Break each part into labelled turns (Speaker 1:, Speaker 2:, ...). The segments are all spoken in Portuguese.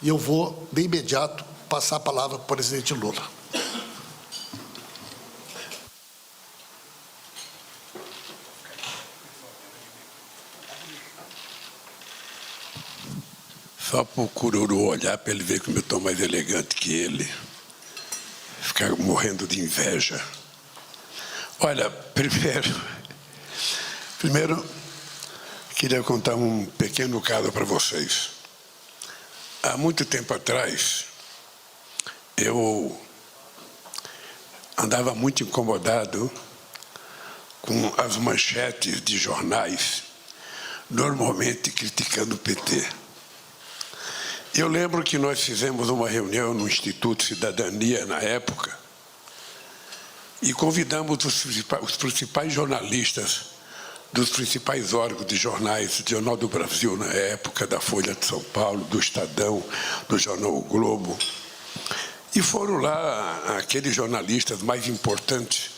Speaker 1: E eu vou, de imediato, passar a palavra para o presidente Lula.
Speaker 2: Só para o Cururu olhar para ele ver como eu estou mais elegante que ele. Ficar morrendo de inveja. Olha, primeiro queria contar um pequeno caso para vocês. Há muito tempo atrás, eu andava muito incomodado com as manchetes de jornais, normalmente criticando o PT. Eu lembro que nós fizemos uma reunião no Instituto Cidadania, na época, e convidamos os principais jornalistas dos principais órgãos de jornais, do Jornal do Brasil, na época, da Folha de São Paulo, do Estadão, do Jornal O Globo. E foram lá aqueles jornalistas mais importantes.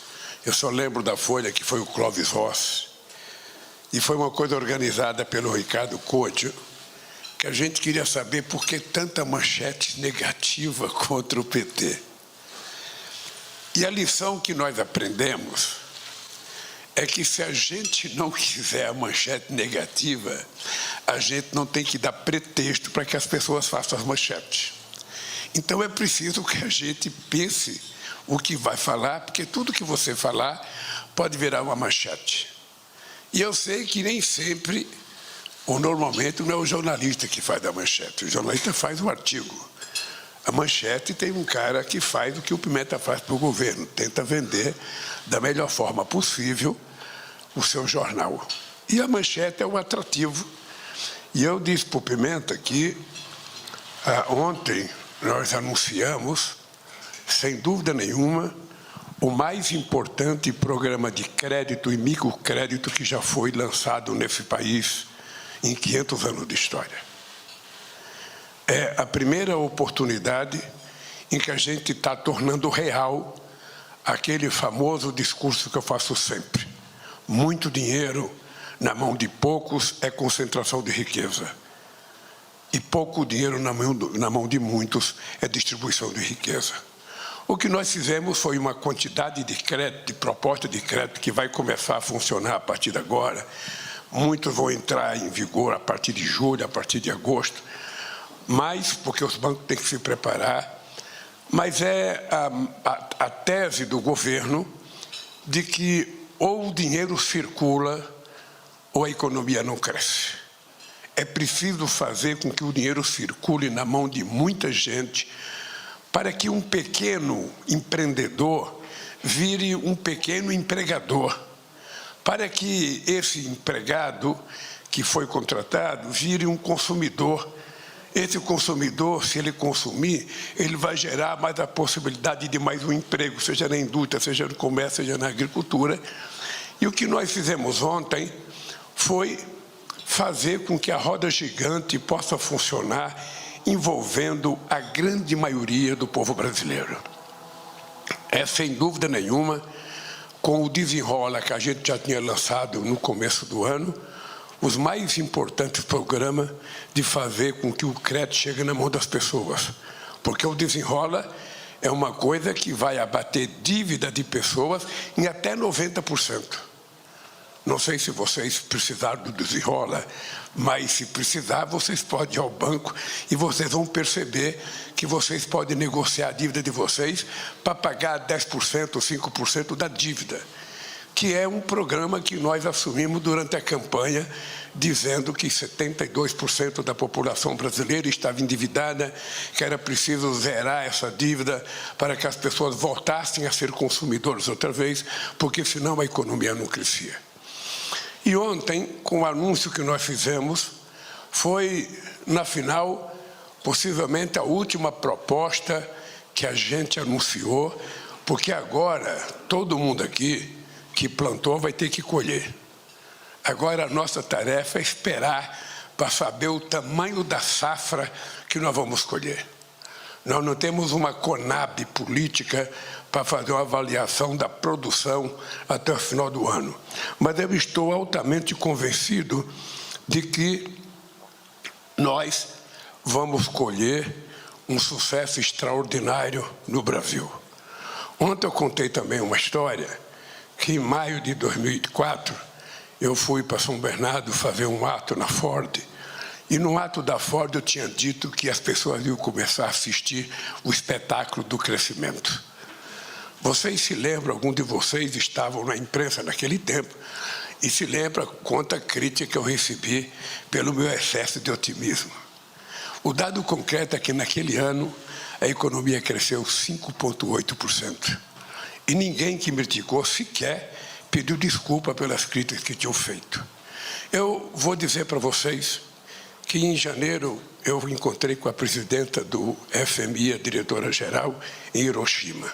Speaker 2: Eu só lembro da Folha, que foi o Clóvis Rossi. E foi uma coisa organizada pelo Ricardo Couto, que a gente queria saber por que tanta manchete negativa contra o PT. E a lição que nós aprendemos é que se a gente não quiser a manchete negativa, a gente não tem que dar pretexto para que as pessoas façam as manchetes. Então é preciso que a gente pense o que vai falar, porque tudo que você falar pode virar uma manchete. E eu sei que nem sempre, ou normalmente, não é o jornalista que faz a manchete, o jornalista faz o artigo. A manchete tem um cara que faz o que o Pimenta faz para o governo, tenta vender da melhor forma possível o seu jornal. E a manchete é um atrativo. E eu disse para o Pimenta que ontem nós anunciamos, sem dúvida nenhuma, o mais importante programa de crédito e microcrédito que já foi lançado nesse país em 500 anos de história. É a primeira oportunidade em que a gente está tornando real aquele famoso discurso que eu faço sempre. Muito dinheiro na mão de poucos é concentração de riqueza. E pouco dinheiro na mão de muitos é distribuição de riqueza. O que nós fizemos foi uma quantidade de crédito, de proposta de crédito, que vai começar a funcionar a partir de agora. Muitos vão entrar em vigor a partir de julho, a partir de agosto. Mas, porque os bancos têm que se preparar, mas é a tese do governo de que ou o dinheiro circula ou a economia não cresce. É preciso fazer com que o dinheiro circule na mão de muita gente para que um pequeno empreendedor vire um pequeno empregador, para que esse empregado que foi contratado vire um consumidor. Esse consumidor, se ele consumir, ele vai gerar mais a possibilidade de mais um emprego, seja na indústria, seja no comércio, seja na agricultura. E o que nós fizemos ontem foi fazer com que a roda gigante possa funcionar envolvendo a grande maioria do povo brasileiro. É, sem dúvida nenhuma, com o Desenrola que a gente já tinha lançado no começo do ano, os mais importantes programas de fazer com que o crédito chegue na mão das pessoas. Porque o Desenrola é uma coisa que vai abater dívida de pessoas em até 90%. Não sei se vocês precisaram do Desenrola, mas se precisar, vocês podem ir ao banco e vocês vão perceber que vocês podem negociar a dívida de vocês para pagar 10%, 5% da dívida, que é um programa que nós assumimos durante a campanha, dizendo que 72% da população brasileira estava endividada, que era preciso zerar essa dívida para que as pessoas voltassem a ser consumidores outra vez, porque senão a economia não crescia. E ontem, com o anúncio que nós fizemos, foi, na final, possivelmente a última proposta que a gente anunciou, porque agora todo mundo aqui que plantou vai ter que colher. Agora a nossa tarefa é esperar para saber o tamanho da safra que nós vamos colher. Nós não temos uma Conab política para fazer uma avaliação da produção até o final do ano. Mas eu estou altamente convencido de que nós vamos colher um sucesso extraordinário no Brasil. Ontem eu contei também uma história que em maio de 2004 eu fui para São Bernardo fazer um ato na Ford, e no ato da Ford eu tinha dito que as pessoas iam começar a assistir o espetáculo do crescimento. Vocês se lembram, algum de vocês estavam na imprensa naquele tempo, e se lembra quanta crítica que eu recebi pelo meu excesso de otimismo. O dado concreto é que naquele ano a economia cresceu 5,8%. E ninguém que me criticou sequer pediu desculpa pelas críticas que tinham feito. Eu vou dizer para vocês que em janeiro eu encontrei com a presidenta do FMI, a diretora-geral, em Hiroshima.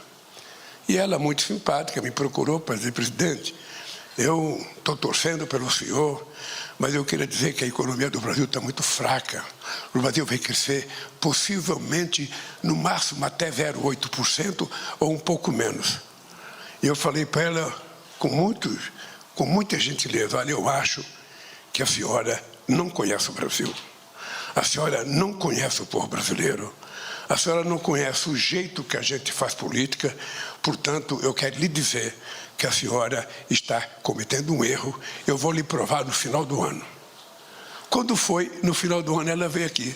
Speaker 2: E ela, muito simpática, me procurou para dizer: presidente, eu estou torcendo pelo senhor, mas eu queria dizer que a economia do Brasil está muito fraca. O Brasil vai crescer possivelmente, no máximo, até 0,8% ou um pouco menos. E eu falei para ela, com muita gentileza: olha, eu acho que a senhora não conhece o Brasil. A senhora não conhece o povo brasileiro. A senhora não conhece o jeito que a gente faz política. Portanto, eu quero lhe dizer que a senhora está cometendo um erro. Eu vou lhe provar no final do ano. Quando foi no final do ano, ela veio aqui.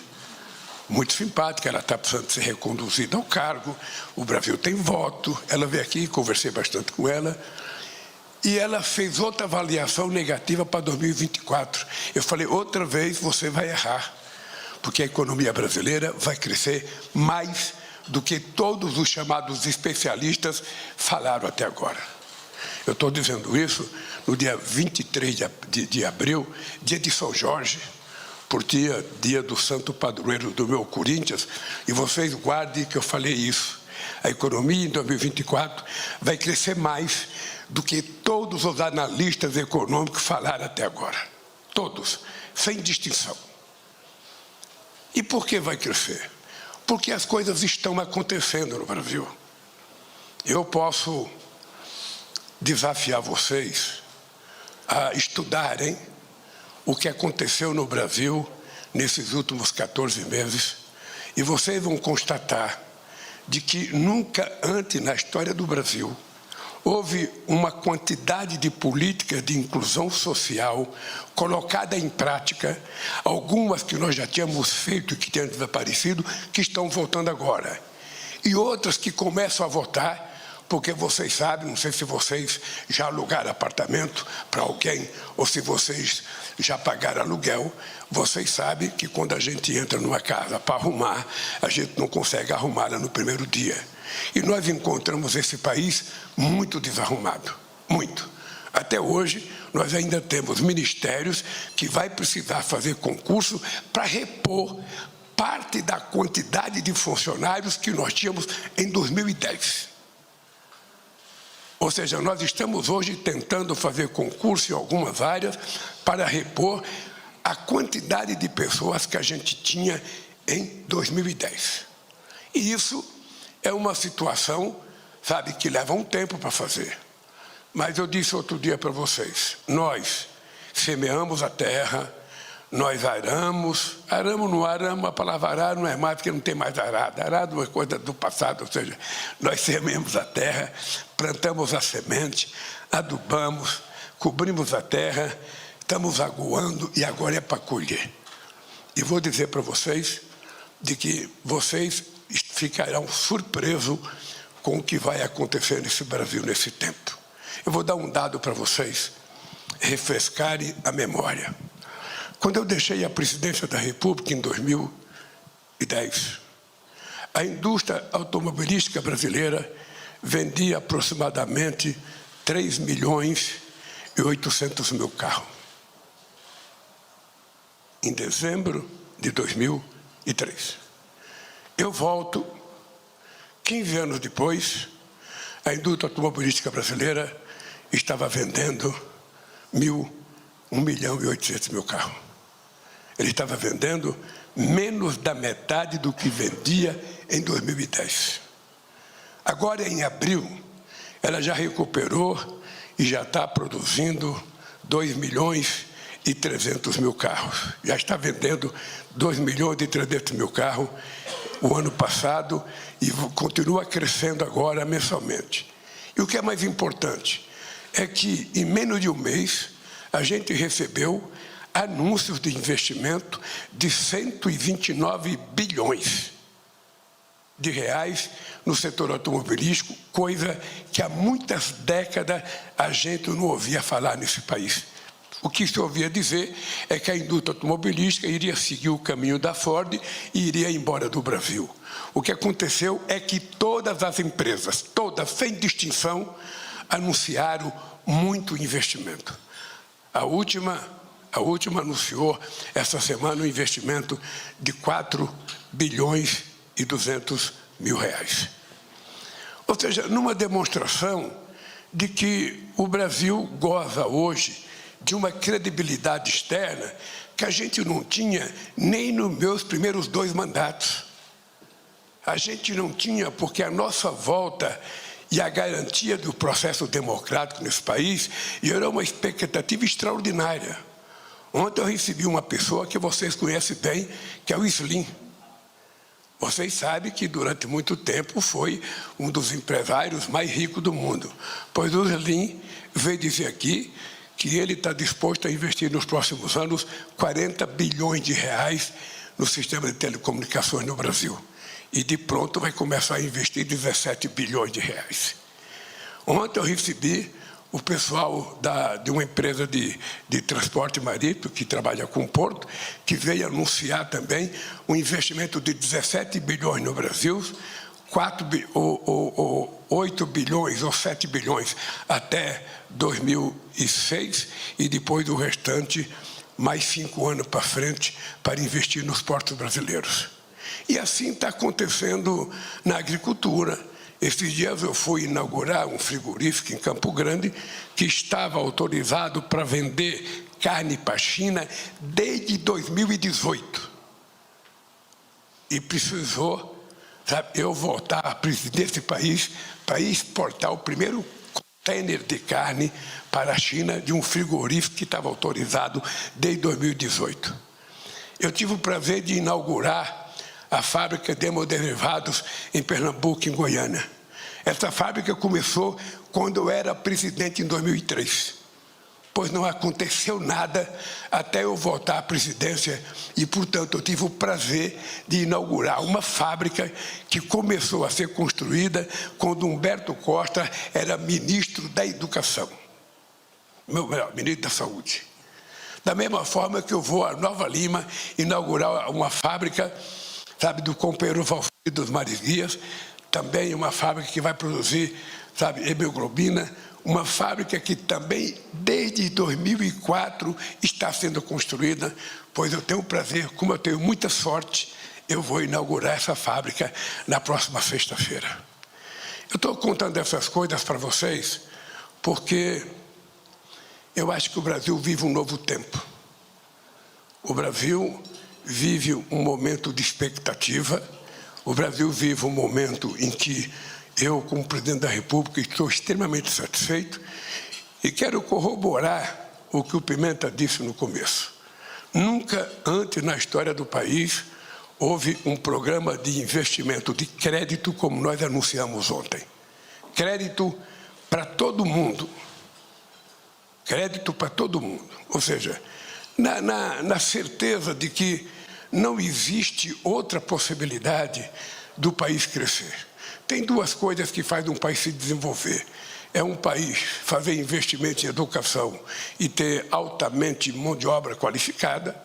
Speaker 2: Muito simpática, ela está precisando ser reconduzida ao cargo. O Brasil tem voto. Ela veio aqui, conversei bastante com ela. E ela fez outra avaliação negativa para 2024. Eu falei: outra vez você vai errar, porque a economia brasileira vai crescer mais do que todos os chamados especialistas falaram até agora. Eu estou dizendo isso no dia 23 de abril, dia de São Jorge, porque dia do santo padroeiro do meu Corinthians, e vocês guardem que eu falei isso. A economia em 2024 vai crescer mais do que todos os analistas econômicos falaram até agora. Todos, sem distinção. E por que vai crescer? Porque as coisas estão acontecendo no Brasil. Eu posso desafiar vocês a estudarem o que aconteceu no Brasil nesses últimos 14 meses, e vocês vão constatar de que nunca antes na história do Brasil houve uma quantidade de políticas de inclusão social colocada em prática, algumas que nós já tínhamos feito e que tinham desaparecido, que estão voltando agora. E outras que começam a voltar, porque vocês sabem, não sei se vocês já alugaram apartamento para alguém, ou se vocês já pagaram aluguel, vocês sabem que quando a gente entra numa casa para arrumar, a gente não consegue arrumá-la no primeiro dia. E nós encontramos esse país muito desarrumado, muito. Até hoje, nós ainda temos ministérios que vai precisar fazer concurso para repor parte da quantidade de funcionários que nós tínhamos em 2010. Ou seja, nós estamos hoje tentando fazer concurso em algumas áreas para repor a quantidade de pessoas que a gente tinha em 2010. E isso é uma situação, sabe, que leva um tempo para fazer. Mas eu disse outro dia para vocês, nós semeamos a terra, nós aramos não aramos, a palavra arar não é mais, porque não tem mais arado. Arado é coisa do passado, ou seja, nós semeamos a terra, plantamos a semente, adubamos, cobrimos a terra, estamos aguando e agora é para colher. E vou dizer para vocês de que vocês ficarão surpresos com o que vai acontecer nesse Brasil nesse tempo. Eu vou dar um dado para vocês refrescarem a memória. Quando eu deixei a presidência da República em 2010, a indústria automobilística brasileira vendia aproximadamente 3.800.000 carros. Em dezembro de 2003. Eu volto, 15 anos depois, a indústria automobilística brasileira estava vendendo 1.800.000 carros. Ele estava vendendo menos da metade do que vendia em 2010. Agora, em abril, ela já recuperou e já está produzindo 2.200.000 mil carros. Já está vendendo 2.300.000 carros o ano passado e continua crescendo agora mensalmente. E o que é mais importante é que, em menos de um mês, a gente recebeu anúncios de investimento de 129 bilhões de reais no setor automobilístico, coisa que há muitas décadas a gente não ouvia falar nesse país. O que se ouvia dizer é que a indústria automobilística iria seguir o caminho da Ford e iria embora do Brasil. O que aconteceu é que todas as empresas, todas, sem distinção, anunciaram muito investimento. A última anunciou essa semana um investimento de 4 bilhões e 200 mil reais. Ou seja, numa demonstração de que o Brasil goza hoje de uma credibilidade externa que a gente não tinha nem nos meus primeiros 2 mandatos. A gente não tinha porque a nossa volta e a garantia do processo democrático nesse país gerou uma expectativa extraordinária. Ontem eu recebi uma pessoa que vocês conhecem bem, que é o Slim. Vocês sabem que durante muito tempo foi um dos empresários mais ricos do mundo. Pois o Slim veio dizer aqui que ele está disposto a investir nos próximos anos 40 bilhões de reais no sistema de telecomunicações no Brasil. E de pronto vai começar a investir 17 bilhões de reais. Ontem eu recebi o pessoal de uma empresa de transporte marítimo, que trabalha com o porto, que veio anunciar também um investimento de 17 bilhões no Brasil, 8 bilhões ou 7 bilhões até 2006 e depois o restante, mais 5 anos para frente, para investir nos portos brasileiros. E assim está acontecendo na agricultura. Esses dias eu fui inaugurar um frigorífico em Campo Grande que estava autorizado para vender carne para a China desde 2018. E precisou, eu voltar à presidência desse país para exportar o primeiro container de carne para a China de um frigorífico que estava autorizado desde 2018. Eu tive o prazer de inaugurar a fábrica de hemoderivados em Pernambuco, em Goiânia. Essa fábrica começou quando eu era presidente em 2003, pois não aconteceu nada até eu voltar à presidência e, portanto, eu tive o prazer de inaugurar uma fábrica que começou a ser construída quando Humberto Costa era ministro da Educação, ministro da Saúde. Da mesma forma que eu vou a Nova Lima inaugurar uma fábrica, do companheiro Valfrido dos Marizias, também uma fábrica que vai produzir, hemoglobina, uma fábrica que também, desde 2004, está sendo construída, pois eu tenho o prazer, como eu tenho muita sorte, eu vou inaugurar essa fábrica na próxima sexta-feira. Eu estou contando essas coisas para vocês porque eu acho que o Brasil vive um novo tempo. O Brasil vive um momento de expectativa. O Brasil vive um momento em que eu, como presidente da República, estou extremamente satisfeito e quero corroborar o que o Pimenta disse no começo. Nunca antes na história do país houve um programa de investimento de crédito como nós anunciamos ontem. Crédito para todo mundo. Crédito para todo mundo. Ou seja, na certeza de que não existe outra possibilidade do país crescer. Tem 2 coisas que fazem um país se desenvolver. É um país fazer investimento em educação e ter altamente mão de obra qualificada,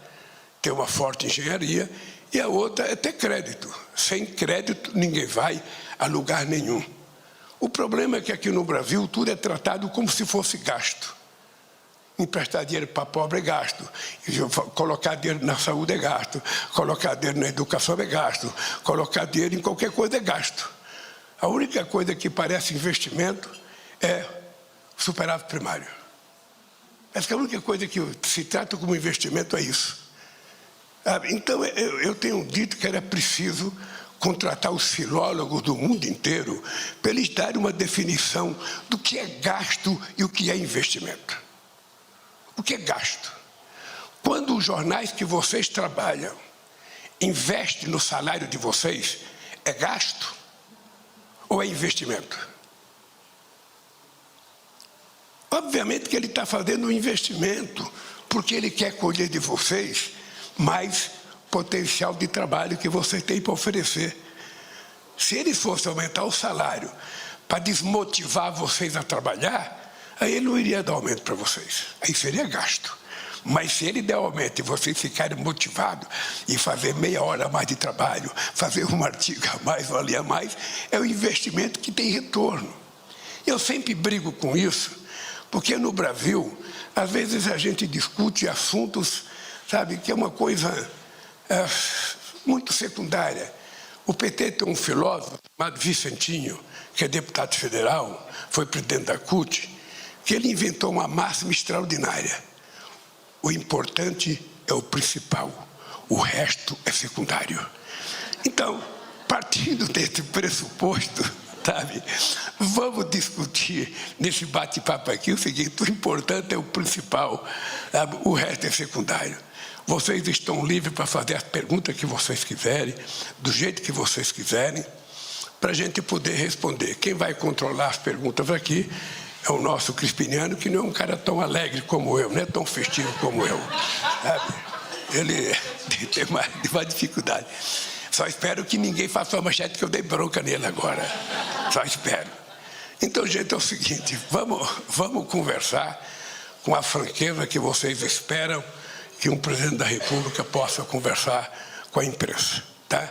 Speaker 2: ter uma forte engenharia, e a outra é ter crédito. Sem crédito, ninguém vai a lugar nenhum. O problema é que aqui no Brasil tudo é tratado como se fosse gasto. Emprestar dinheiro para pobre é gasto, colocar dinheiro na saúde é gasto, colocar dinheiro na educação é gasto, colocar dinheiro em qualquer coisa é gasto. A única coisa que parece investimento é superávit primário. Essa é a única coisa que se trata como investimento, é isso. Então, eu tenho dito que era preciso contratar os filólogos do mundo inteiro para eles darem uma definição do que é gasto e o que é investimento. O que é gasto? Quando os jornais que vocês trabalham investem no salário de vocês, é gasto ou é investimento? Obviamente que ele está fazendo um investimento, porque ele quer colher de vocês mais potencial de trabalho que vocês têm para oferecer. Se ele fosse aumentar o salário para desmotivar vocês a trabalhar, aí ele não iria dar aumento para vocês, aí seria gasto. Mas se ele der aumento e vocês ficarem motivados e fazer meia hora a mais de trabalho, fazer um artigo a mais, valer a mais, é um investimento que tem retorno. Eu sempre brigo com isso, porque no Brasil, às vezes a gente discute assuntos, sabe, que é uma coisa muito secundária. O PT tem um filósofo chamado Vicentinho, que é deputado federal, foi presidente da CUT, que ele inventou uma máxima extraordinária. O importante é o principal, o resto é secundário. Então, partindo desse pressuposto, sabe, vamos discutir nesse bate-papo aqui o seguinte: o importante é o principal, sabe, o resto é secundário. Vocês estão livres para fazer as perguntas que vocês quiserem, do jeito que vocês quiserem, para a gente poder responder. Quem vai controlar as perguntas aqui é o nosso Crispiniano, que não é um cara tão alegre como eu, não é tão festivo como eu, sabe? Ele tem uma dificuldade. Só espero que ninguém faça uma manchete que eu dei bronca nele agora. Só espero. Então, gente, é o seguinte, vamos conversar com a franqueza que vocês esperam que um presidente da República possa conversar com a imprensa, tá?